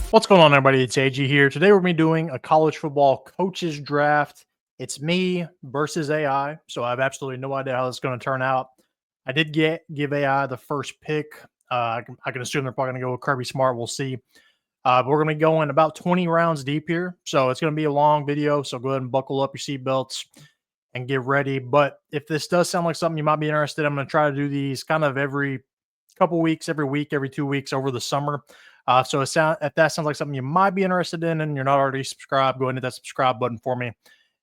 What's going on, everybody? It's AG here. Today we're going to be doing a college football coaches draft. It's me versus AI, so I have absolutely no idea how this is going to turn out. I did give AI the first pick. I can assume they're probably going to go with Kirby Smart. We'll see. But we're going to be going about 20 rounds deep here, so it's going to be a long video. So go ahead and buckle up your seatbelts and get ready. But if this does sound like something you might be interested, I'm going to try to do these kind of every couple weeks, every week, every 2 weeks over the summer. So if that sounds like something you might be interested in and you're not already subscribed, go ahead and hit that subscribe button for me. And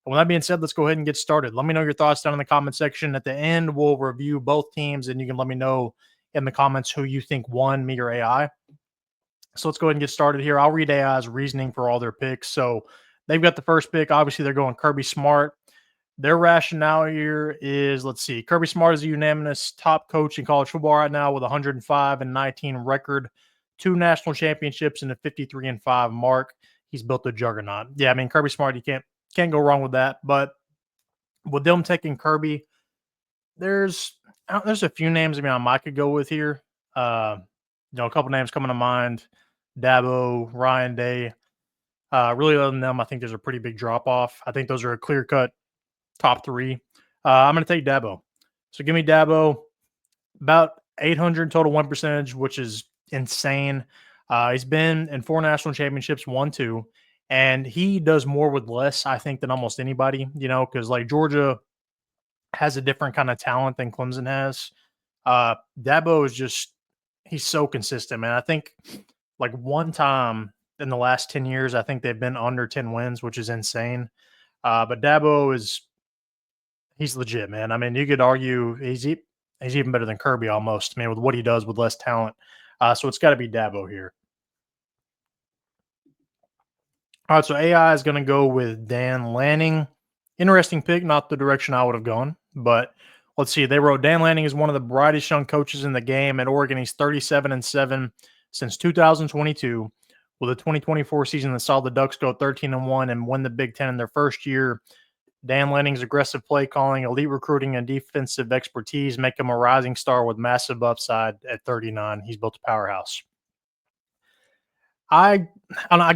with that being said, let's go ahead and get started. Let me know your thoughts down in the comment section. At the end, we'll review both teams, and you can let me know in the comments who you think won, me or AI. So let's go ahead and get started here. I'll read AI's reasoning for all their picks. So they've got the first pick. Obviously, they're going Kirby Smart. Their rationale here is, let's see, Kirby Smart is a unanimous top coach in college football right now with 105-19 record, 2 national championships, and a 53-5 mark. He's built a juggernaut. Yeah, I mean, Kirby Smart, you can't go wrong with that. But with them taking Kirby, there's a few names I might could go with here. A couple names coming to mind: Dabo, Ryan Day. Really, other than them, I think there's a pretty big drop off. I think those are a clear cut top 3. I'm going to take Dabo. So give me Dabo. About 800 total win percentage, which is insane. He's been in 4 national championships, 1, 2, and he does more with less, I think, than almost anybody, because like Georgia has a different kind of talent than Clemson has. Dabo is he's so consistent, man. I think like one time in the last 10 years, I think they've been under 10 wins, which is insane. But Dabo he's legit, man. I mean, you could argue he's even better than Kirby almost. I mean, with what he does with less talent. So it's got to be Dabo here. All right, so AI is going to go with Dan Lanning. Interesting pick, not the direction I would have gone. But let's see. They wrote Dan Lanning is one of the brightest young coaches in the game at Oregon. He's 37-7 since 2022. With a 2024 season that saw the Ducks go 13-1 and win the Big Ten in their first year. Dan Lanning's aggressive play calling, elite recruiting, and defensive expertise make him a rising star with massive upside at 39. He's built a powerhouse. I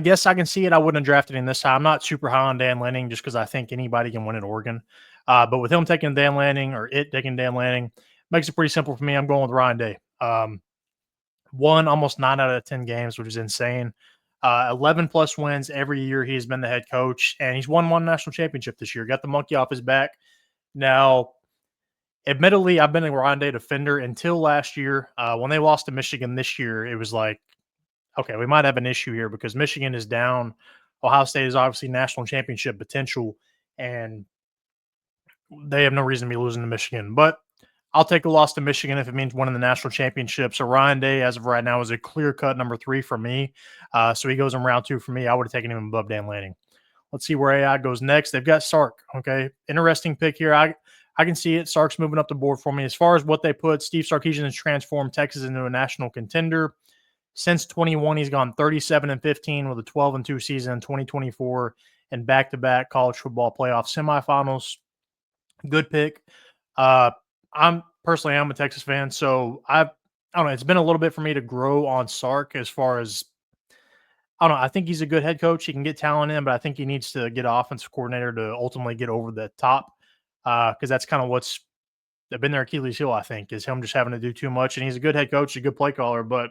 guess I can see it. I wouldn't have drafted him this high. I'm not super high on Dan Lanning just because I think anybody can win at Oregon. But with him taking Dan Lanning or it taking Dan Lanning, makes it pretty simple for me. I'm going with Ryan Day. Won almost 9 out of 10 games, which is insane. 11 plus wins every year he's been the head coach, and he's won 1 national championship this year. Got the monkey off his back. Now, admittedly, I've been a Ryan Day defender until last year. When they lost to Michigan this year, it was like, okay, we might have an issue here because Michigan is down. Ohio State is obviously national championship potential, and they have no reason to be losing to Michigan. But I'll take a loss to Michigan if it means winning the national championship. So Ryan Day, as of right now, is a clear-cut number 3 for me. So he goes in round 2 for me. I would have taken him above Dan Lanning. Let's see where AI goes next. They've got Sark. Okay, interesting pick here. I can see it. Sark's moving up the board for me. As far as what they put, Steve Sarkisian has transformed Texas into a national contender. Since 21, he's gone 37-15 with a 12-2 season in 2024 and back-to-back college football playoff semifinals. Good pick. I'm a Texas fan, so I don't know. It's been a little bit for me to grow on Sark as far as I don't know. I think he's a good head coach. He can get talent in, but I think he needs to get an offensive coordinator to ultimately get over the top because that's kind of what's been their Achilles heel, I think, is him just having to do too much. And he's a good head coach, a good play caller, but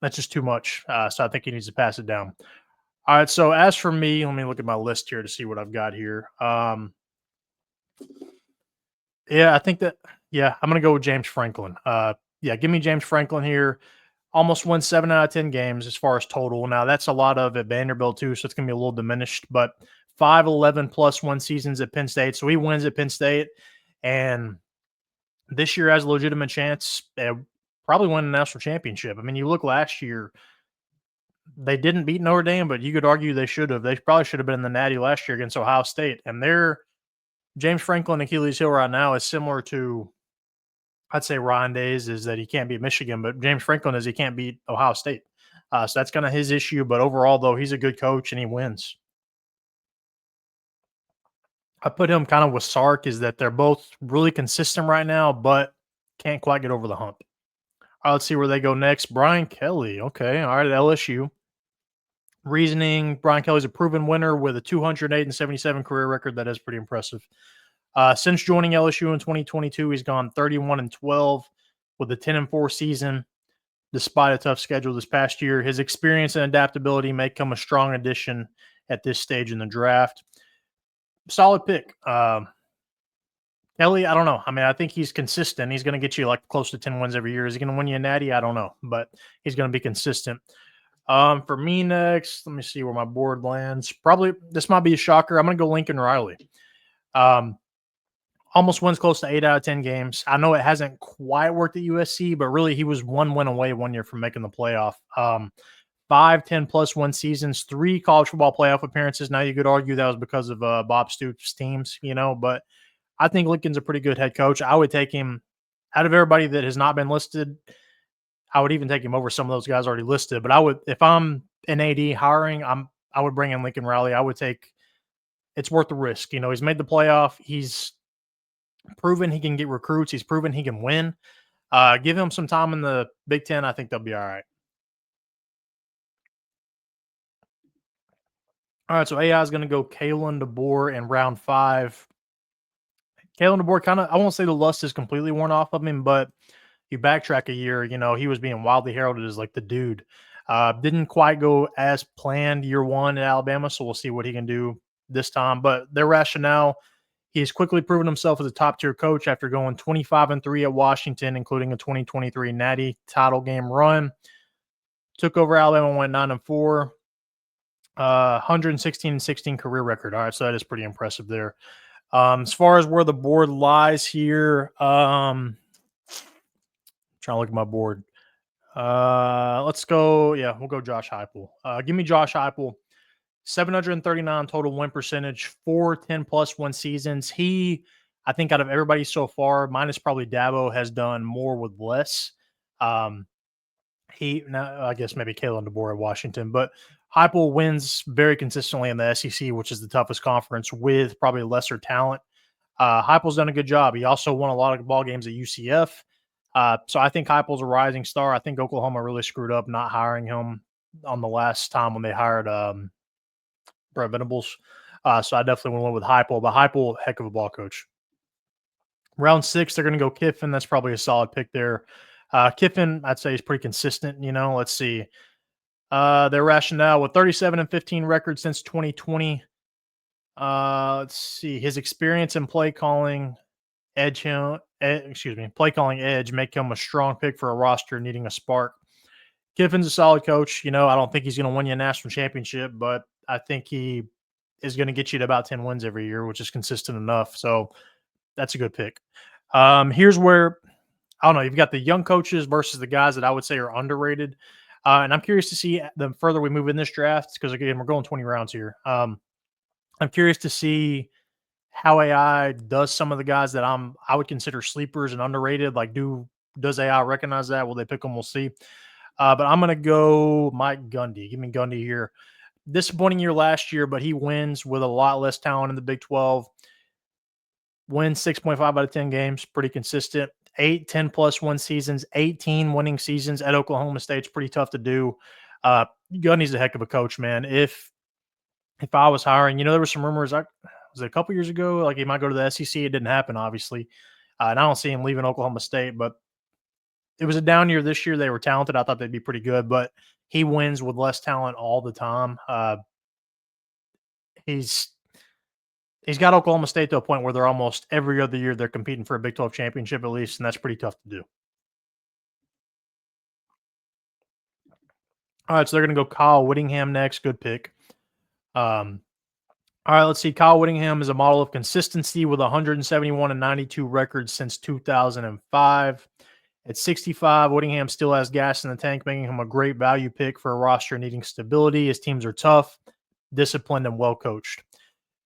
that's just too much. So I think he needs to pass it down. All right, so as for me, let me look at my list here to see what I've got here. Yeah, I think that, I'm going to go with James Franklin. Give me James Franklin here. Almost won 7 out of 10 games as far as total. Now, that's a lot of at Vanderbilt, too, so it's going to be a little diminished. But 5-11 plus 1 seasons at Penn State. So he wins at Penn State. And this year has a legitimate chance at probably win the national championship. I mean, you look last year, they didn't beat Notre Dame, but you could argue they should have. They probably should have been in the Natty last year against Ohio State. And their James Franklin Achilles heel right now is similar to, I'd say, Ryan Day's is that he can't beat Michigan, but James Franklin is he can't beat Ohio State. So that's kind of his issue. But overall, though, he's a good coach and he wins. I put him kind of with Sark is that they're both really consistent right now, but can't quite get over the hump. All right, let's see where they go next. Brian Kelly. Okay. All right. At LSU. Reasoning: Brian Kelly's a proven winner with a 208-77 career record. That is pretty impressive. Since joining LSU in 2022, he's gone 31-12 with a 10-4 season, despite a tough schedule this past year. His experience and adaptability make him a strong addition at this stage in the draft. Solid pick. Kelly, I don't know. I mean, I think he's consistent. He's going to get you like close to 10 wins every year. Is he going to win you a natty? I don't know, but he's going to be consistent. For me next, let me see where my board lands. Probably this might be a shocker. I'm going to go Lincoln Riley. Almost wins close to 8 out of 10 games. I know it hasn't quite worked at USC, but really he was 1 win away 1 year from making the playoff. 5 10+ win seasons, 3 college football playoff appearances. Now you could argue that was because of Bob Stoops' teams, but I think Lincoln's a pretty good head coach. I would take him out of everybody that has not been listed. I would even take him over some of those guys already listed. But I would, if I'm an AD hiring, I would bring in Lincoln Riley. I would take. It's worth the risk. He's made the playoff. He's proven he can get recruits. He's proven he can win. Give him some time in the Big Ten. I think they'll be all right. All right, so AI is going to go Kalen DeBoer in round 5. Kalen DeBoer kind of, I won't say the lust is completely worn off of him, but you backtrack a year, he was being wildly heralded as like the dude. Didn't quite go as planned year 1 at Alabama, so we'll see what he can do this time. But their rationale, he's quickly proven himself as a top-tier coach after going 25-3 at Washington, including a 2023 Natty title game run. Took over Alabama, went 9-4. 116-16 career record. All right, so that is pretty impressive there. As far as where the board lies here, trying to look at my board. Let's go. Yeah, we'll go Josh Heupel. Give me Josh Heupel. 739 total win percentage, 4 10+ win seasons. He, I think, out of everybody so far, minus probably Dabo, has done more with less. I guess maybe Kalen DeBoer at Washington, but Heupel wins very consistently in the SEC, which is the toughest conference, with probably lesser talent. Heupel's done a good job. He also won a lot of ball games at UCF. So I think Heupel's a rising star. I think Oklahoma really screwed up not hiring him on the last time when they hired Brent Venables. So I definitely went with Heupel, but Heupel, heck of a ball coach. Round 6, they're going to go Kiffin. That's probably a solid pick there. Kiffin, I'd say, is pretty consistent. Let's see. Their rationale with 37-15 record since 2020. Let's see. His experience in play calling edge make him a strong pick for a roster needing a spark. Kiffin's a solid coach. I don't think he's going to win you a national championship, but I think he is going to get you to about 10 wins every year, which is consistent enough. So that's a good pick. Here's where, I don't know, you've got the young coaches versus the guys that I would say are underrated. And I'm curious to see the further we move in this draft, because again, we're going 20 rounds here. I'm curious to see how AI does some of the guys that I would consider sleepers and underrated. Like, does AI recognize that? Will they pick them? We'll see. But I'm going to go Mike Gundy. Give me Gundy here. Disappointing year last year, but he wins with a lot less talent in the Big 12. Wins 6.5 out of 10 games. Pretty consistent. 8 10+ win seasons, 18 winning seasons at Oklahoma State. It's pretty tough to do. Gundy's a heck of a coach, man. If I was hiring, there were some rumors, was it a couple years ago, like he might go to the SEC. It didn't happen, obviously. And I don't see him leaving Oklahoma State, but it was a down year this year. They were talented. I thought they'd be pretty good, but he wins with less talent all the time. He's got Oklahoma State to a point where they're almost every other year they're competing for a Big 12 championship at least, and that's pretty tough to do. All right, so they're going to go Kyle Whittingham next. Good pick. All right, let's see. Kyle Whittingham is a model of consistency with 171-92 records since 2005. At 65, Whittingham still has gas in the tank, making him a great value pick for a roster needing stability. His teams are tough, disciplined, and well-coached.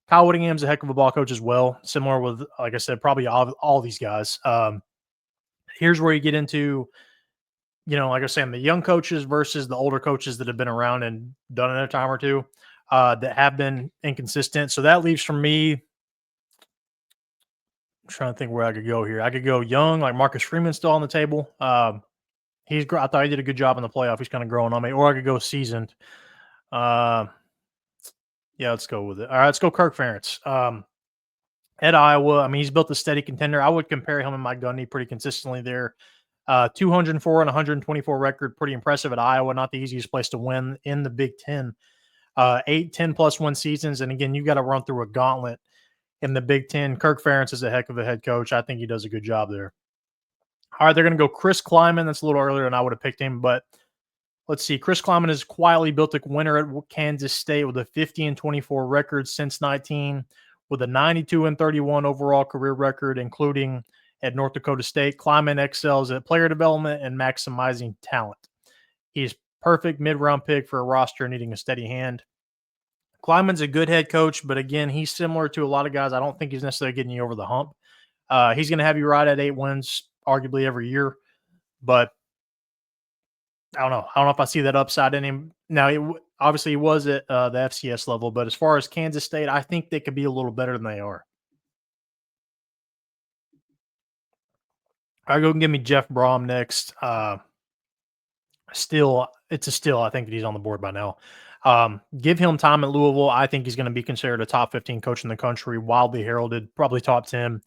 Kyle Whittingham's a heck of a ball coach as well, similar with, like I said, probably all these guys. Here's where you get into, like I was saying, the young coaches versus the older coaches that have been around and done it a time or two that have been inconsistent. So that leaves for me, I'm trying to think where I could go here. I could go young, like Marcus Freeman's still on the table. I thought he did a good job in the playoff. He's kind of growing on me. Or I could go seasoned. Yeah, let's go with it. All right, let's go Kirk Ferentz. At Iowa, I mean, he's built a steady contender. I would compare him and Mike Gundy pretty consistently there. 204 and 124 record, pretty impressive at Iowa. Not the easiest place to win in the Big Ten. 8, 10+1 seasons. And again, you got to run through a gauntlet in the Big Ten. Kirk Ferentz is a heck of a head coach. I think he does a good job there. All right, they're going to go Chris Klieman. That's a little earlier than I would have picked him, but let's see. Chris Klieman has quietly built a winner at Kansas State with a 50-24 record since 19, with a 92-31 overall career record, including at North Dakota State. Klieman excels at player development and maximizing talent. He's perfect mid-round pick for a roster needing a steady hand. Klieman's a good head coach, but again, he's similar to a lot of guys. I don't think he's necessarily getting you over the hump. He's going to have you right at 8 wins, arguably every year, but I don't know. I don't know if I see that upside in him. Now, obviously, he was at the FCS level, but as far as Kansas State, I think they could be a little better than they are. I go and give me Jeff Brom next. Still, it's a still. I think that he's on the board by now. Give him time at Louisville. I think he's going to be considered a top 15 coach in the country, wildly heralded, probably top 10.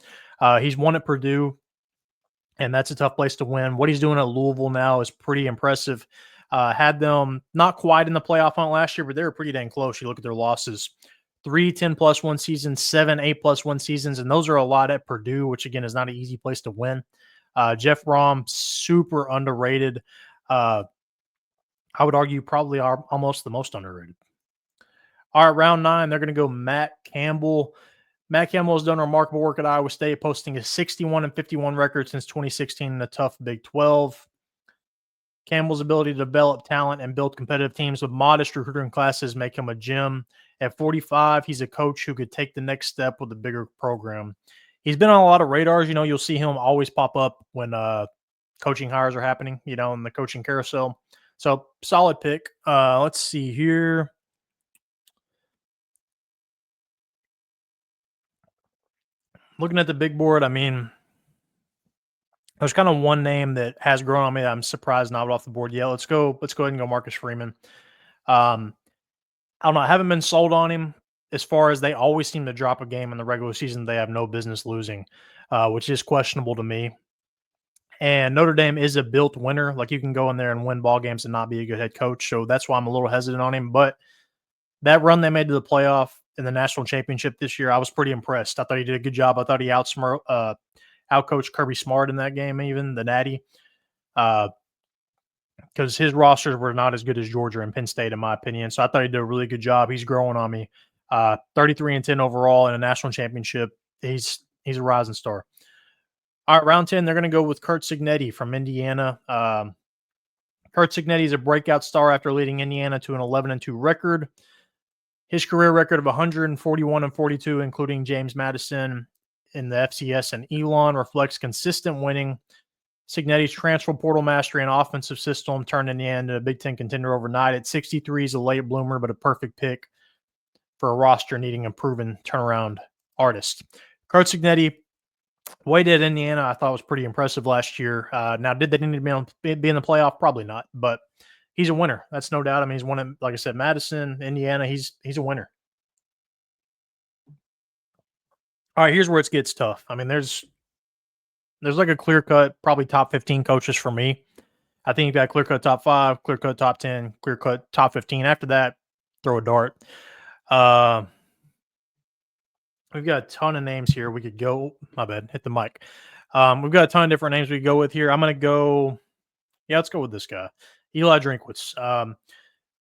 He's won at Purdue, and that's a tough place to win. What he's doing at Louisville now is pretty impressive. Had them not quite in the playoff hunt last year, but they were pretty dang close. You look at their losses. 3 10+1 seasons, 7 8+1 seasons, and those are a lot at Purdue, which, again, is not an easy place to win. Jeff Brom, super underrated. I would argue probably are almost the most underrated. All right, round 9, they're going to go Matt Campbell. Matt Campbell has done remarkable work at Iowa State, posting a 61-51 record since 2016 in a tough Big 12. Campbell's ability to develop talent and build competitive teams with modest recruiting classes make him a gem. At 45, he's a coach who could take the next step with a bigger program. He's been on a lot of radars. You know, you'll see him always pop up when coaching hires are happening, you know, in the coaching carousel. So, solid pick. Let's see here. Looking at the big board, I mean, there's kind of one name that has grown on me that I'm surprised not off the board yet. Let's go ahead and go Marcus Freeman. I don't know. I haven't been sold on him as far as they always seem to drop a game in the regular season they have no business losing, which is questionable to me. And Notre Dame is a built winner. Like, you can go in there and win ball games and not be a good head coach. So that's why I'm a little hesitant on him. But that run they made to the playoff in the national championship this year, I was pretty impressed. I thought he did a good job. I thought he outcoached Kirby Smart in that game, even the Natty, because his rosters were not as good as Georgia and Penn State, in my opinion. So I thought he did a really good job. He's growing on me. 33-10 overall in a national championship. He's a rising star. All right, round 10, they're going to go with Curt Cignetti from Indiana. Curt Cignetti is a breakout star after leading Indiana to an 11-2 record. His career record of 141-42, including James Madison in the FCS and Elon, reflects consistent winning. Cignetti's transfer portal mastery and offensive system turned Indiana into a Big Ten contender overnight. At 63, he's a late bloomer, but a perfect pick for a roster needing a proven turnaround artist. Curt Cignetti, what he did at Indiana, I thought was pretty impressive last year. Now, did they need to be in the playoff? Probably not, but he's a winner. That's no doubt. I mean, he's won it, like I said, Madison, Indiana. He's a winner. All right, here's where it gets tough. I mean, there's like a clear-cut, probably top 15 coaches for me. I think you've got clear-cut top 5, clear-cut top 10, clear-cut top 15. After that, throw a dart. We've got a ton of names here. We could go. My bad. Hit the mic. We've got a ton of different names we could go with here. I'm going to go. Yeah, let's go with this guy. Eli Drinkwitz.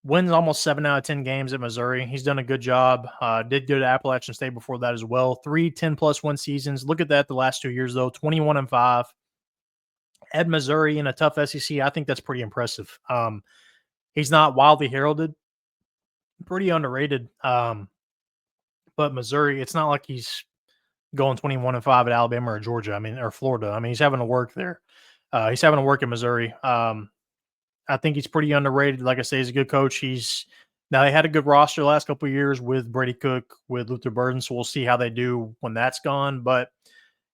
Wins almost 7 out of 10 games at Missouri. He's done a good job. Did good at Appalachian State before that as well. 3 10+1 seasons. Look at that the last 2 years, though. 21-5. At Missouri in a tough SEC, I think that's pretty impressive. He's not wildly heralded. Pretty underrated. But Missouri, it's not like he's going 21-5 at Alabama or Georgia. I mean, or Florida. I mean, he's having to work there. He's having to work in Missouri. I think he's pretty underrated. Like I say, he's a good coach. Now they had a good roster the last couple of years with Brady Cook, with Luther Burden, so we'll see how they do when that's gone. But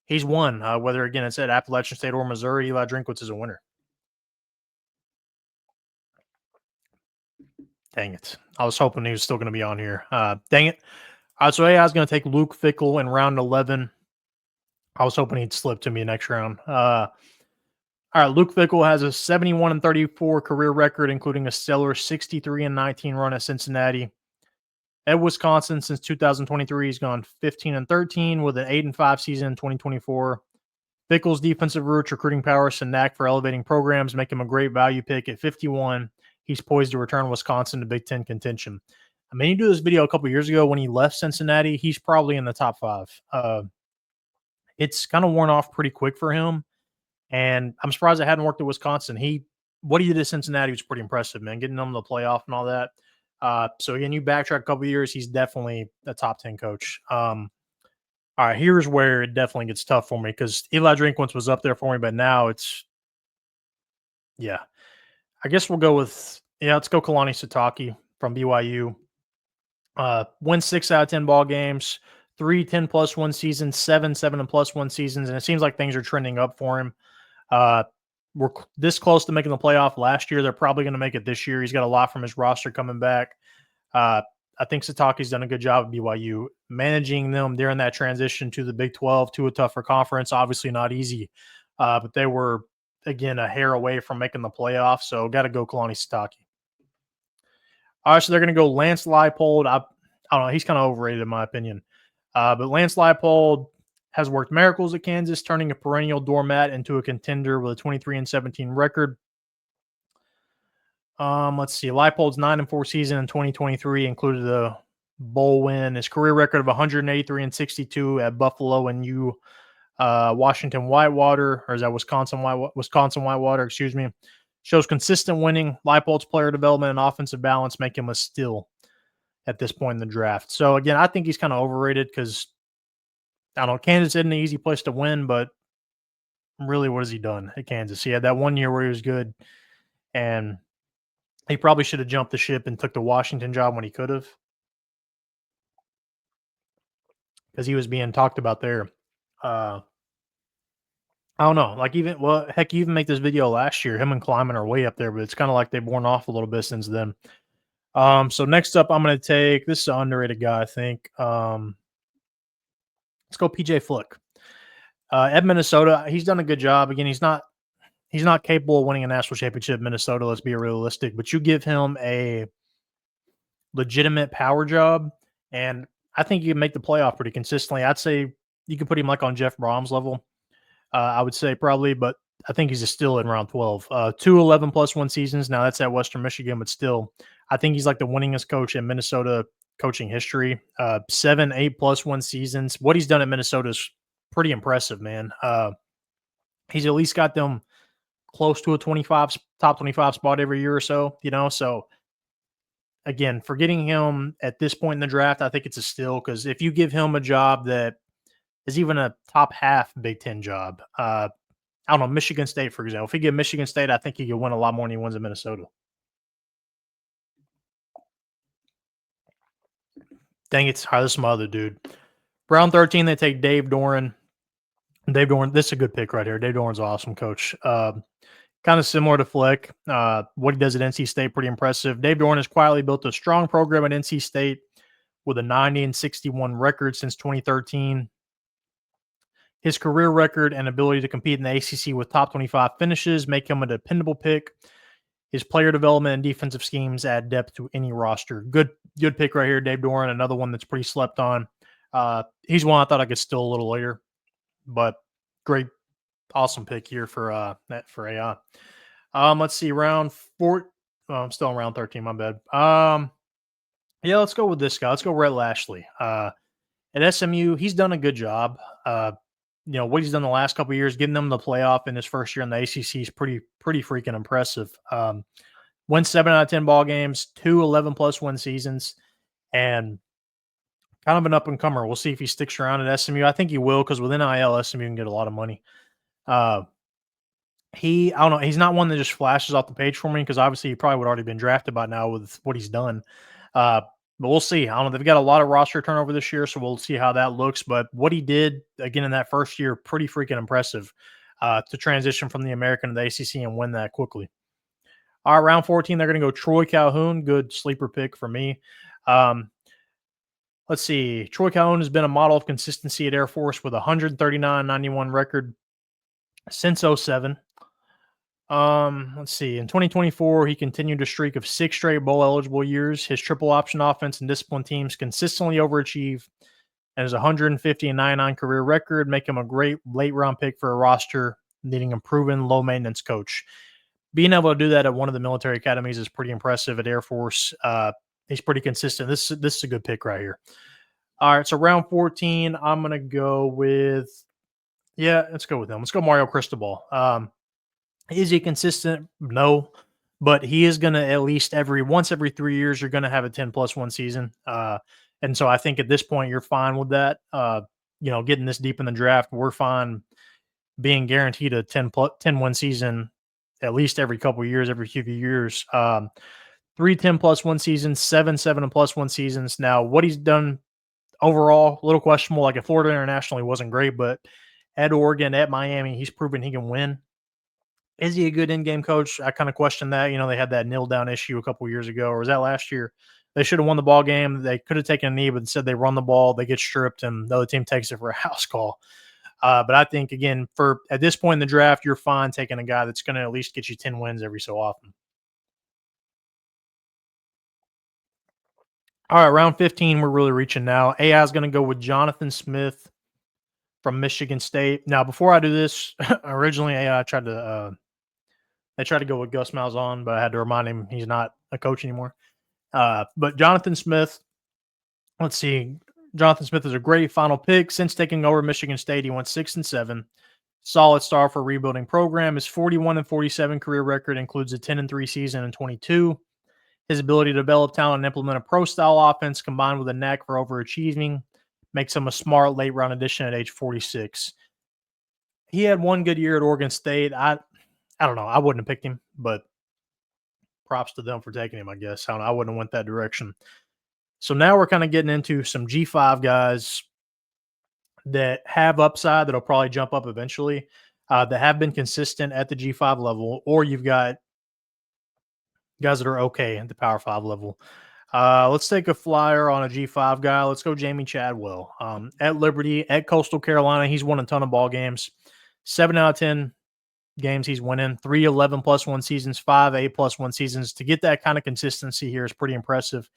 he's won. Whether, again, it's at Appalachian State or Missouri, Eli Drinkwitz is a winner. Dang it. I was hoping he was still going to be on here. Dang it. So AI is going to take Luke Fickell in round 11. I was hoping he'd slip to me next round. All right, Luke Fickell has a 71-34 career record, including a stellar 63-19 run at Cincinnati. At Wisconsin, since 2023, he's gone 15-13 with an 8-5 season in 2024. Fickell's defensive roots, recruiting powers, and knack for elevating programs make him a great value pick at 51. He's poised to return Wisconsin to Big Ten contention. I mean, he did this video a couple years ago when he left Cincinnati. He's probably in the top 5. It's kind of worn off pretty quick for him, and I'm surprised it hadn't worked at Wisconsin. What he did at Cincinnati was pretty impressive, man, getting them to the playoff and all that. So again, you backtrack a couple of years, he's definitely a top 10 coach. All right, here's where it definitely gets tough for me because Eli Drinkwitz was up there for me, but now I guess we'll go with, let's go Kalani Sitake from BYU. Win 6 out of 10 ball games, 3 10+1 seasons, 7 7+1 seasons, and it seems like things are trending up for him. We're this close to making the playoff last year. They're probably going to make it this year. He's got a lot from his roster coming back. I think Sitake's done a good job at BYU managing them during that transition to the Big 12, to a tougher conference. Obviously not easy, but they were, again, a hair away from making the playoff. So got to go Kalani Sitake. All right, so they're going to go Lance Leipold. I don't know. He's kind of overrated in my opinion. But Lance Leipold has worked miracles at Kansas, turning a perennial doormat into a contender with a 23-17 record. Let's see. Leipold's 9-4 season in 2023 included a bowl win. His career record of 183-62 at Buffalo and Washington Whitewater, or is that Wisconsin Whitewater? Excuse me. Shows consistent winning. Leipold's player development and offensive balance make him a steal at this point in the draft. So again, I think he's kind of overrated because I don't know. Kansas isn't an easy place to win, but really, what has he done at Kansas? He had that 1 year where he was good, and he probably should have jumped the ship and took the Washington job when he could have, because he was being talked about there. I don't know. Like you even make this video last year. Him and Klieman are way up there, but it's kind of like they've worn off a little bit since then. So next up, I'm going to take this is an underrated guy, I think. Let's go PJ Fleck. At Minnesota, he's done a good job. Again, he's not capable of winning a national championship in Minnesota. Let's be realistic. But you give him a legitimate power job, and I think you can make the playoff pretty consistently. I'd say you could put him like on Jeff Brom's level. I would say probably, but I think he's still in round 12. 2 11+1 seasons. Now that's at Western Michigan, but still, I think he's like the winningest coach in Minnesota coaching history. 7 8+1 seasons. What he's done at Minnesota is pretty impressive, man. He's at least got them close to a top 25 spot every year or so, So again, for getting him at this point in the draft, I think it's a steal, because if you give him a job that is even a top half Big Ten job, I don't know, Michigan State, for example. If he get Michigan State, I think he could win a lot more than he wins in Minnesota. Dang it. All right, this is my other dude. Round 13, they take Dave Doeren. Dave Doeren, this is a good pick right here. Dave Doeren's an awesome coach. Kind of similar to Fleck. What he does at NC State, pretty impressive. Dave Doeren has quietly built a strong program at NC State with a 90-61 record since 2013. His career record and ability to compete in the ACC with top 25 finishes make him a dependable pick. His player development and defensive schemes add depth to any roster. Good pick right here, Dave Doeren. Another one that's pretty slept on. He's one I thought I could steal a little later, but great, awesome pick here for AI. Let's see, round 4. I'm still in round 13. My bad. Let's go with this guy. Let's go Rhett Lashley. At SMU, he's done a good job. What he's done the last couple of years, getting them the playoff in his first year in the ACC is pretty freaking impressive. Won 7 out of 10 ball games, 2 11+1 seasons, and kind of an up-and-comer. We'll see if he sticks around at SMU. I think he will, because with NIL, SMU can get a lot of money. I don't know. He's not one that just flashes off the page for me, because obviously he probably would have already been drafted by now with what he's done. But we'll see. I don't know. They've got a lot of roster turnover this year, so we'll see how that looks. But what he did, again, in that first year, pretty freaking impressive to transition from the American to the ACC and win that quickly. All right, round 14, they're going to go Troy Calhoun. Good sleeper pick for me. Let's see. Troy Calhoun has been a model of consistency at Air Force with a 139-91 record since 07. Let's see. In 2024, he continued a streak of 6 straight bowl eligible years. His triple option offense and discipline teams consistently overachieve, and his 150-99 career record make him a great late round pick for a roster needing a proven low maintenance coach. Being able to do that at one of the military academies is pretty impressive at Air Force. He's pretty consistent. This is a good pick right here. All right, so round 14, I'm going to go with, let's go with him. Let's go Mario Cristobal. Is he consistent? No, but he is going to at least once every 3 years, you're going to have a 10+1 season. And so I think at this point, you're fine with that. Getting this deep in the draft, we're fine being guaranteed a 10-win season at least every couple of years, every few years. 3 10+1 seasons, 7 7+1 seasons. Now, what he's done overall, a little questionable. Like at Florida International, he wasn't great, but at Oregon, at Miami, he's proven he can win. Is he a good in-game coach? I kind of question that. They had that kneel down issue a couple of years ago, or was that last year? They should have won the ball game. They could have taken a knee, but instead they run the ball, they get stripped, and the other team takes it for a house call. But I think, again, at this point in the draft, you're fine taking a guy that's going to at least get you 10 wins every so often. All right, round 15, we're really reaching now. AI is going to go with Jonathan Smith from Michigan State. Now, before I do this, originally AI tried to go with Gus Malzahn, but I had to remind him he's not a coach anymore. But Jonathan Smith, let's see. Jonathan Smith is a great final pick. Since taking over Michigan State, he went 6-7. Solid star for a rebuilding program. His 41-47 career record includes a 10-3 season in 22. His ability to develop talent and implement a pro-style offense combined with a knack for overachieving makes him a smart late-round addition at age 46. He had one good year at Oregon State. I don't know. I wouldn't have picked him, but props to them for taking him, I guess. I wouldn't have went that direction. So now we're kind of getting into some G5 guys that have upside that'll probably jump up eventually, that have been consistent at the G5 level, or you've got guys that are okay at the Power 5 level. Let's take a flyer on a G5 guy. Let's go Jamie Chadwell. At Liberty, at Coastal Carolina, he's won a ton of ball games. 7 out of 10 games he's winning. 3 11+1 seasons, 5 8+1 seasons. To get that kind of consistency here is pretty impressive.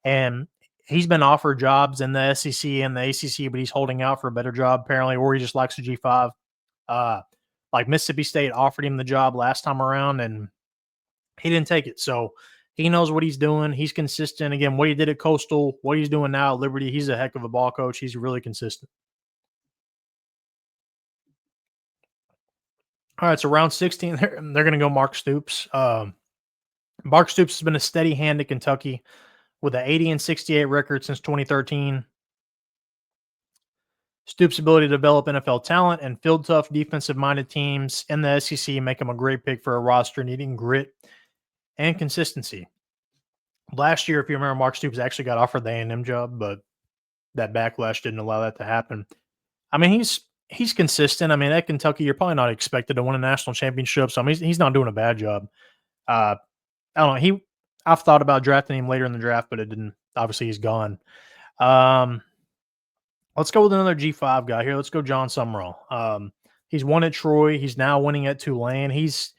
And he's been offered jobs in the SEC and the ACC, but he's holding out for a better job apparently, or he just likes the G5. Like Mississippi State offered him the job last time around, and he didn't take it. So he knows what he's doing. He's consistent. Again, what he did at Coastal, what he's doing now at Liberty, he's a heck of a ball coach. He's really consistent. All right, so round 16, they're going to go Mark Stoops. Mark Stoops has been a steady hand at Kentucky with an 80-68 record since 2013. Stoops' ability to develop NFL talent and field tough defensive-minded teams in the SEC make him a great pick for a roster needing grit and consistency. Last year, if you remember, Mark Stoops actually got offered the A&M job, but that backlash didn't allow that to happen. I mean, he's consistent. I mean, at Kentucky, you're probably not expected to win a national championship, so I mean, he's not doing a bad job. I don't know. I've thought about drafting him later in the draft, but it didn't. Obviously, he's gone. Let's go with another G5 guy here. Let's go John Summerall. He's won at Troy. He's now winning at Tulane. He's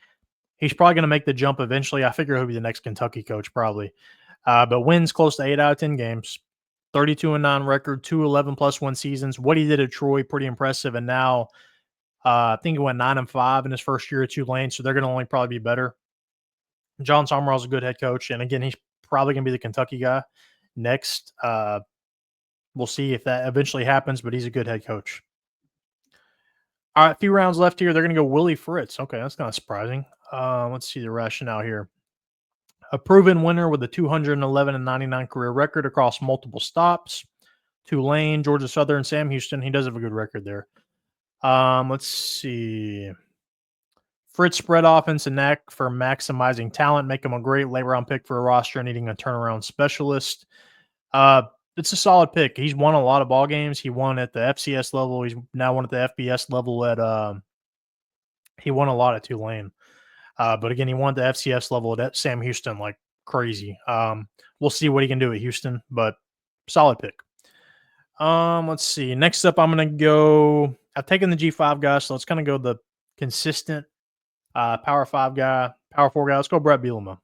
probably going to make the jump eventually. I figure he'll be the next Kentucky coach probably. But wins close to 8 out of 10 games. 32-9 record, 2 11+1 seasons. What he did at Troy, pretty impressive. And now I think he went 9-5 in his first year at Tulane, so they're going to only probably be better. John Summerall's a good head coach, and again, he's probably going to be the Kentucky guy next. We'll see if that eventually happens, but he's a good head coach. All right, a few rounds left here. They're going to go Willie Fritz. Okay, that's kind of surprising. Let's see the rationale here. A proven winner with a 211-99 career record across multiple stops. Tulane, Georgia Southern, Sam Houston. He does have a good record there. Let's see. Fritz spread offense and knack for maximizing talent make him a great late-round pick for a roster needing a turnaround specialist. It's a solid pick. He's won a lot of ball games. He won at the FCS level. He's now won at the FBS level. He won a lot at Tulane. But again, he won the FCS level at Sam Houston like crazy. We'll see what he can do at Houston, but solid pick. Let's see. Next up, I'm gonna go. I've taken the G5 guy, so let's kind of go the consistent Power 5 guy, Power 4 guy. Let's go Brett Bielema.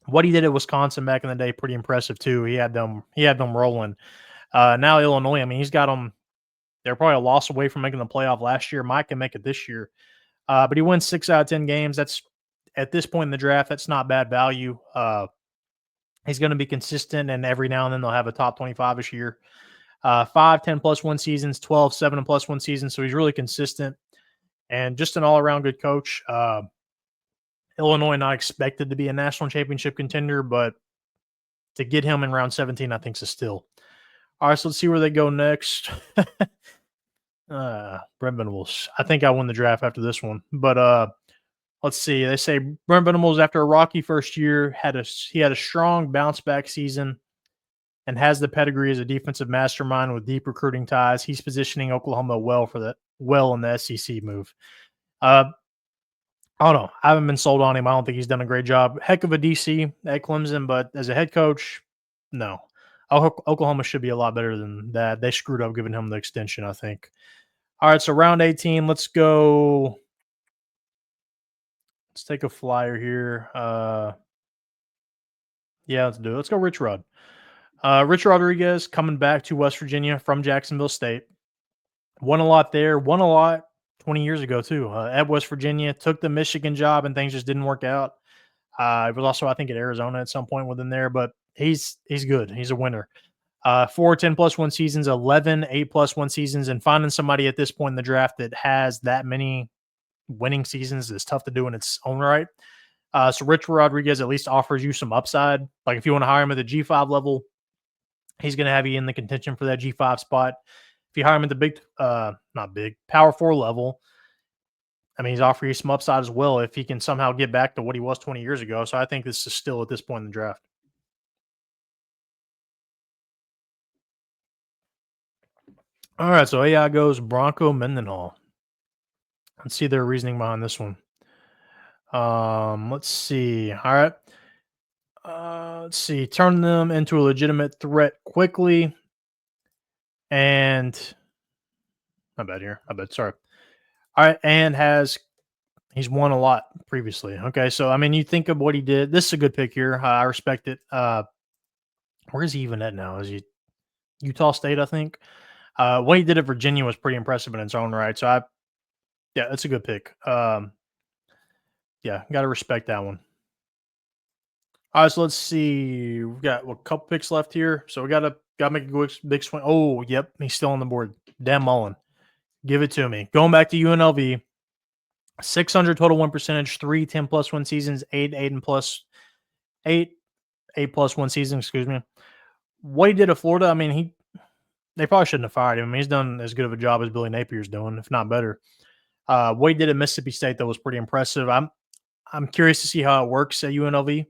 What he did at Wisconsin back in the day, pretty impressive too. He had them rolling. Now Illinois, I mean, he's got them. They're probably a loss away from making the playoff last year. Mike can make it this year, but he wins 6 out of 10 games. That's at this point in the draft. That's not bad value. He's going to be consistent, and every now and then they'll have a top 25-ish year. 5, 10+1 seasons, 12, 7+1 seasons. So he's really consistent and just an all-around good coach. Illinois not expected to be a national championship contender, but to get him in round 17, I think is a steal. All right, so let's see where they go next. Brent Venables. I think I won the draft after this one, but let's see. They say Brent Venables, after a rocky first year, he had a strong bounce back season and has the pedigree as a defensive mastermind with deep recruiting ties. He's positioning Oklahoma well in the SEC move. I don't know. I haven't been sold on him. I don't think he's done a great job. Heck of a DC at Clemson, but as a head coach, no. Oklahoma should be a lot better than that. They screwed up giving him the extension, I think. All right, so round 18, let's go. Let's take a flyer here. Yeah, let's do it. Let's go Rich Rod. Rich Rodriguez coming back to West Virginia from Jacksonville State. Won a lot there. Won a lot 20 years ago, too. At West Virginia. Took the Michigan job, and things just didn't work out. It was also, I think, at Arizona at some point within there, but he's good. He's a winner. 4 10+1 seasons, 11 8+1 seasons, and finding somebody at this point in the draft that has that many winning seasons is tough to do in its own right. So Rich Rodriguez at least offers you some upside. Like if you want to hire him at the G5 level, he's going to have you in the contention for that G5 spot. If you hire him at the Power 4 level, I mean, he's offering you some upside as well if he can somehow get back to what he was 20 years ago. So I think this is still at this point in the draft. All right, so AI goes Bronco Mendenhall. Let's see their reasoning behind this one. Let's see. All right. Let's see. Turn them into a legitimate threat quickly. And my bad here. Sorry. All right. And he's won a lot previously. Okay. So, I mean, you think of what he did. This is a good pick here. I respect it. Where is he even at now? Is he Utah State, I think? What he did at Virginia was pretty impressive in its own right. So, yeah, that's a good pick. Yeah, got to respect that one. All right, so let's see. We've got a couple picks left here. So we got to make a big swing. Oh, yep, he's still on the board. Dan Mullen. Give it to me. Going back to UNLV, 600 total win percentage, 3 10+1 seasons, 8 8+1 seasons, excuse me. What he did at Florida, I mean, they probably shouldn't have fired him. I mean, he's done as good of a job as Billy Napier's doing, if not better. What he did at Mississippi State, though, was pretty impressive. I'm curious to see how it works at UNLV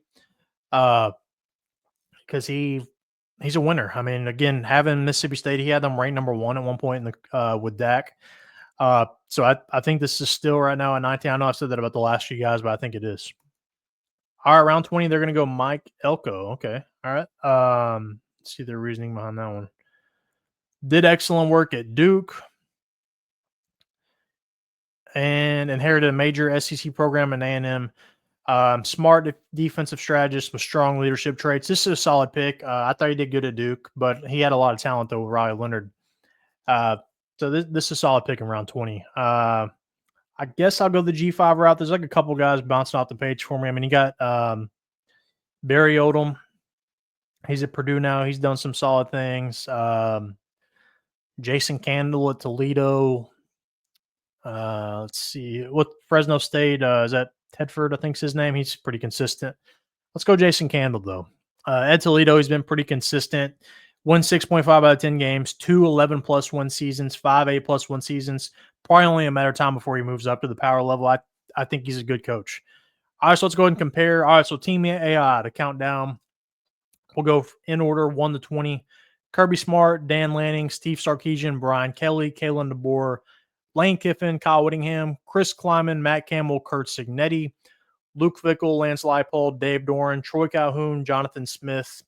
because he's a winner. I mean, again, having Mississippi State, he had them ranked number 1 at one point with Dak. So I think this is still right now at 19. I know I said that about the last few guys, but I think it is. All right, round 20, they're going to go Mike Elko. Okay, all right. Let's see their reasoning behind that one. Did excellent work at Duke and inherited a major SEC program in A&M. Smart defensive strategist with strong leadership traits. This is a solid pick. I thought he did good at Duke, but he had a lot of talent, though, with Riley Leonard. So this is a solid pick in round 20. I guess I'll go the G5 route. There's like a couple guys bouncing off the page for me. I mean, you got Barry Odom. He's at Purdue now. He's done some solid things. Jason Candle at Toledo. Let's see. What Fresno State? Is that Tedford? I think's his name. He's pretty consistent. Let's go Jason Candle, though. At Toledo, he's been pretty consistent. Won 6.5 out of 10 games, 2 11+1 seasons, 5 8+1 seasons. Probably only a matter of time before he moves up to the power level. I think he's a good coach. All right, so let's go ahead and compare. All right, so Team AI to count down. We'll go in order 1 to 20. Kirby Smart, Dan Lanning, Steve Sarkisian, Brian Kelly, Kalen DeBoer, Lane Kiffin, Kyle Whittingham, Chris Klieman, Matt Campbell, Curt Cignetti, Luke Fickell, Lance Leipold, Dave Doeren, Troy Calhoun, Jonathan Smith,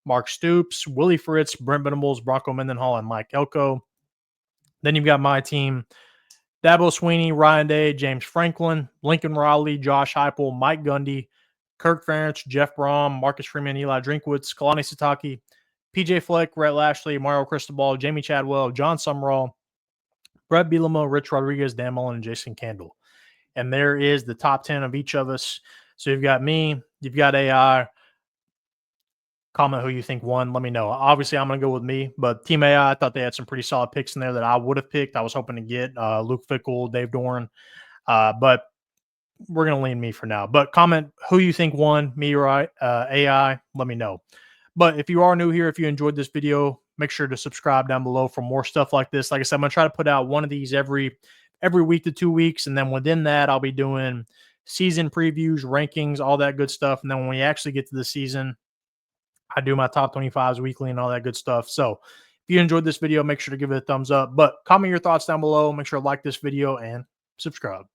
Mark Stoops, Willie Fritz, Brent Venables, Bronco Mendenhall, and Mike Elko. Then you've got my team: Dabo Swinney, Ryan Day, James Franklin, Lincoln Riley, Josh Heupel, Mike Gundy, Kirk Ferentz, Jeff Brom, Marcus Freeman, Eli Drinkwitz, Kalani Sitake, PJ Fleck, Rhett Lashley, Mario Cristobal, Jamie Chadwell, John Summerall, Brett Bielema, Rich Rodriguez, Dan Mullen, and Jason Candle. And there is the top 10 of each of us. So you've got me, you've got AI. Comment who you think won. Let me know. Obviously, I'm going to go with me, but Team AI, I thought they had some pretty solid picks in there that I would have picked. I was hoping to get Luke Fickell, Dave Doeren, but we're going to lean me for now. But comment who you think won, me or AI. Let me know. But if you are new here, if you enjoyed this video, make sure to subscribe down below for more stuff like this. Like I said, I'm going to try to put out one of these every week to 2 weeks. And then within that, I'll be doing season previews, rankings, all that good stuff. And then when we actually get to the season, I do my top 25s weekly and all that good stuff. So if you enjoyed this video, make sure to give it a thumbs up. But comment your thoughts down below. Make sure to like this video and subscribe.